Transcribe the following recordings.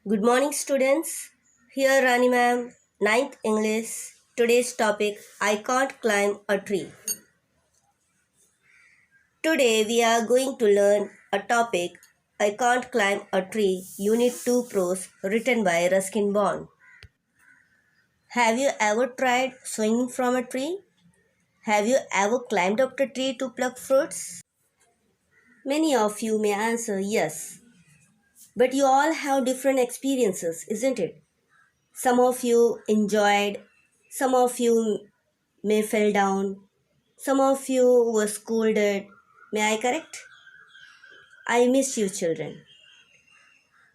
Good morning, students. Here, Rani ma'am, ninth English. Today's topic I can't climb a tree. Today, we are going to learn a topic I can't climb a tree, Unit 2 prose, written by Ruskin Bond. Have you ever tried swinging from a tree? Have you ever climbed up the tree to pluck fruits? Many of you may answer yes, but you all have different experiences, isn't it? Some of you enjoyed, some of you may fell down, some of you were scolded. May I correct? I miss you children.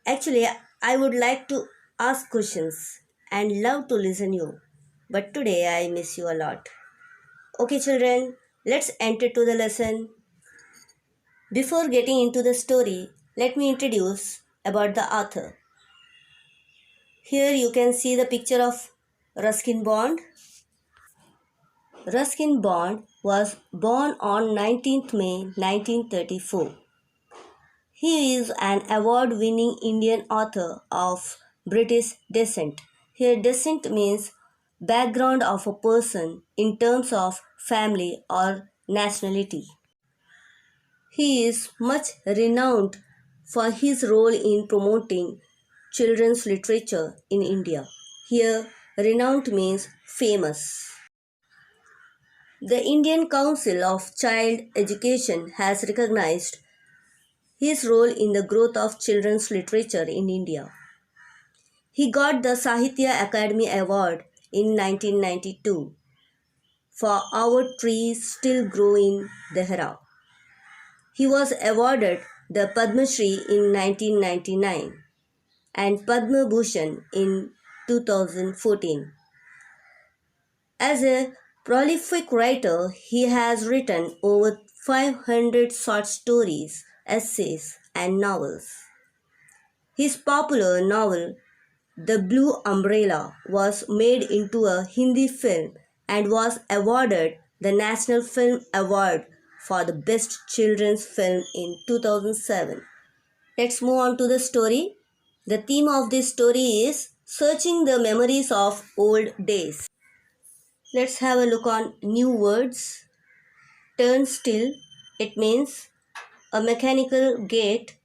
Actually, I would like to ask questions and love to listen you. But today I miss you a lot. Okay children, let's enter to the lesson. Before getting into the story, let me introduce about the author. Here you can see the picture of Ruskin Bond. Ruskin Bond was born on 19th May 1934. He is an award-winning Indian author of British descent. Here descent means background of a person in terms of family or nationality. He is much renowned for his role in promoting children's literature in India. Here renowned means famous. The Indian Council of Child Education has recognized his role in the growth of children's literature in India. He got the Sahitya Academy Award in 1992 for Our Trees Still Grow in Dehra. He was awarded the Padma Shri in 1999 and Padma Bhushan in 2014. As a prolific writer, he has written over 500 short stories, essays, and novels. His popular novel, The Blue Umbrella, was made into a Hindi film and was awarded the National Film Award for the Best Children's Film in 2007. Let's move on to the story. The theme of this story is searching the memories of old days. Let's have a look on new words. Turnstile, it means a mechanical gate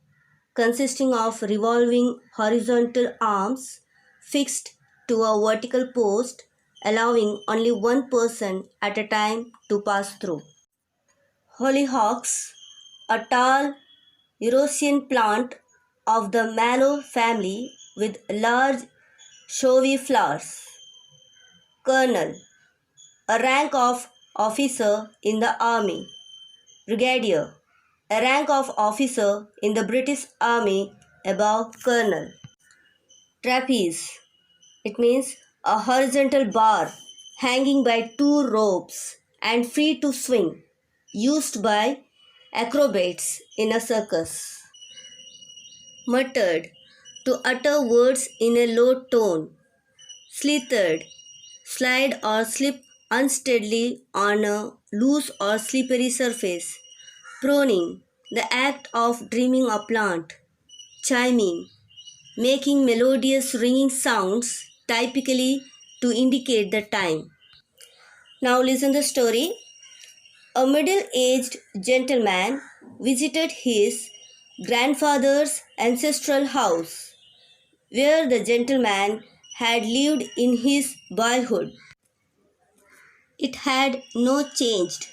consisting of revolving horizontal arms fixed to a vertical post, allowing only one person at a time to pass through. Hollyhocks, a tall Eurasian plant of the mallow family with large showy flowers. Colonel, a rank of officer in the army. Brigadier, a rank of officer in the British Army above colonel. Trapeze, it means a horizontal bar hanging by two ropes and free to swing, used by acrobats in a circus. Muttered, to utter words in a low tone. Slithered, slide or slip unsteadily on a loose or slippery surface. Proning, the act of trimming a plant. Chiming, making melodious ringing sounds typically to indicate the time. Now listen the story. A middle-aged gentleman visited his grandfather's ancestral house, where the gentleman had lived in his boyhood. It had no changed.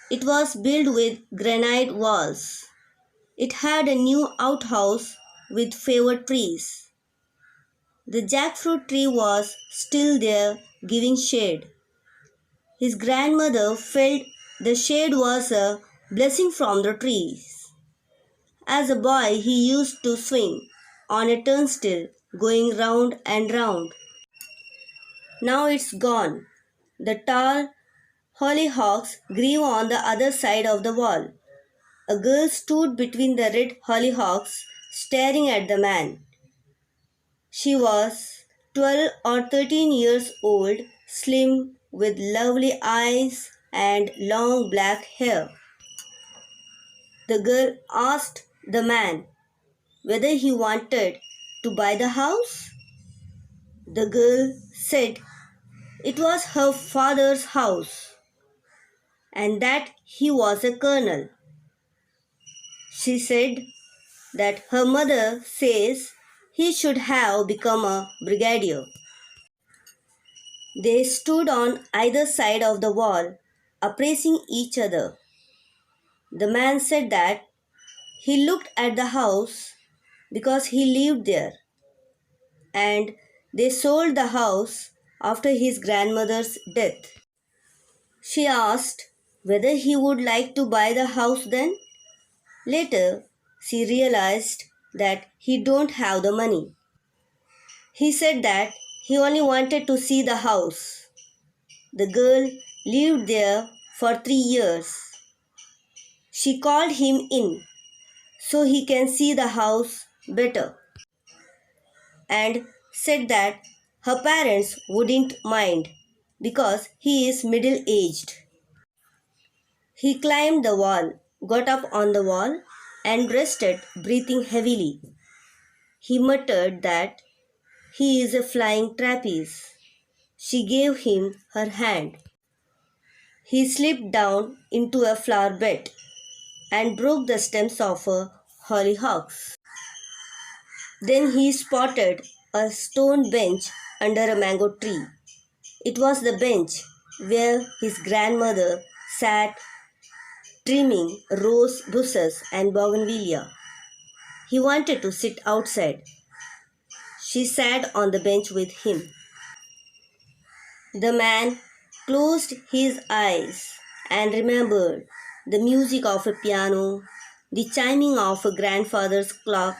It was built with granite walls. It had a new outhouse with favored trees. The jackfruit tree was still there, giving shade. His grandmother felt the shade was a blessing from the trees. As a boy, he used to swing on a turnstile, going round and round. Now it's gone. The tall hollyhocks grew on the other side of the wall. A girl stood between the red hollyhocks, staring at the man. She was 12 or 13 years old, slim, with lovely eyes and long black hair. The girl asked the man whether he wanted to buy the house? The girl said it was her father's house and that he was a colonel. She said that her mother says he should have become a brigadier. They stood on either side of the wall, appraising each other. The man said that he looked at the house because he lived there, and they sold the house after his grandmother's death. She asked whether he would like to buy the house then. Later, she realized that he don't have the money. He said that he only wanted to see the house. The girl lived there for 3 years. She called him in so he can see the house better and said that her parents wouldn't mind because he is middle aged. He climbed the wall, got up on the wall, and rested, breathing heavily. He muttered that he is a flying trapeze. She gave him her hand. He slipped down into a flower bed and broke the stems of a hollyhocks. Then he spotted a stone bench under a mango tree. It was the bench where his grandmother sat trimming rose bushes and bougainvillea. He wanted to sit outside. She sat on the bench with him. The man closed his eyes and remembered the music of a piano, the chiming of a grandfather's clock,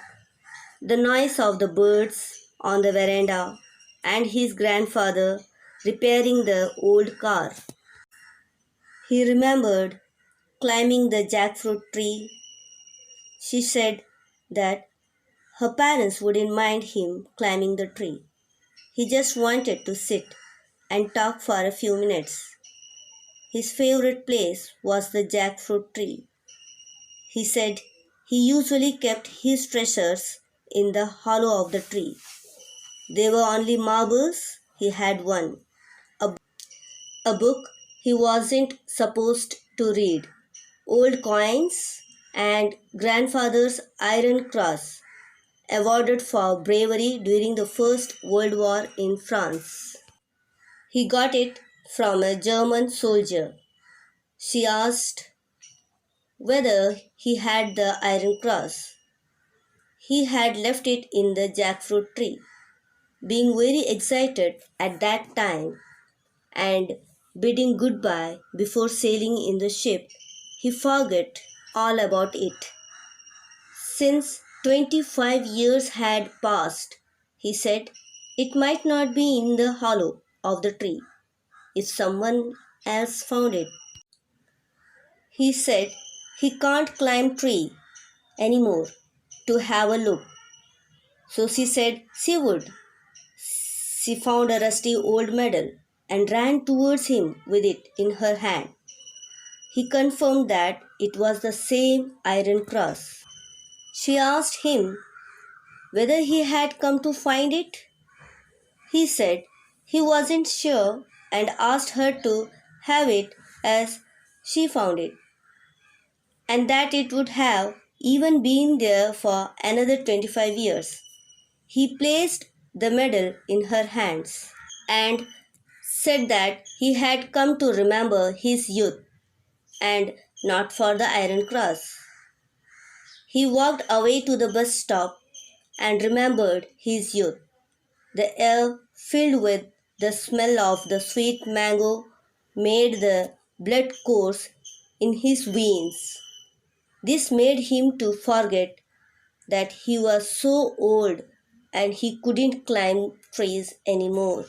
the noise of the birds on the veranda, and his grandfather repairing the old car. He remembered climbing the jackfruit tree. She said that her parents wouldn't mind him climbing the tree. He just wanted to sit and talk for a few minutes. His favorite place was the jackfruit tree. He said he usually kept his treasures in the hollow of the tree. They were only marbles. He had one, a book he wasn't supposed to read, old coins, and grandfather's iron cross, awarded for bravery during the First World War in France. He got it from a German soldier. She asked whether he had the iron cross. He had left it in the jackfruit tree. Being very excited at that time and bidding goodbye before sailing in the ship, he forgot all about it. Since 25 years had passed, he said, it might not be in the hollow of the tree if someone else found it. He said he can't climb tree anymore to have a look. So she said she would. She found a rusty old medal and ran towards him with it in her hand. He confirmed that it was the same iron cross. She asked him whether he had come to find it. He said he wasn't sure and asked her to have it as she found it, and that it would have even been there for another 25 years. He placed the medal in her hands and said that he had come to remember his youth and not for the Iron Cross. He walked away to the bus stop and remembered his youth, the air filled with the smell of the sweet mango made the blood course in his veins. This made him to forget that he was so old and he couldn't climb trees anymore.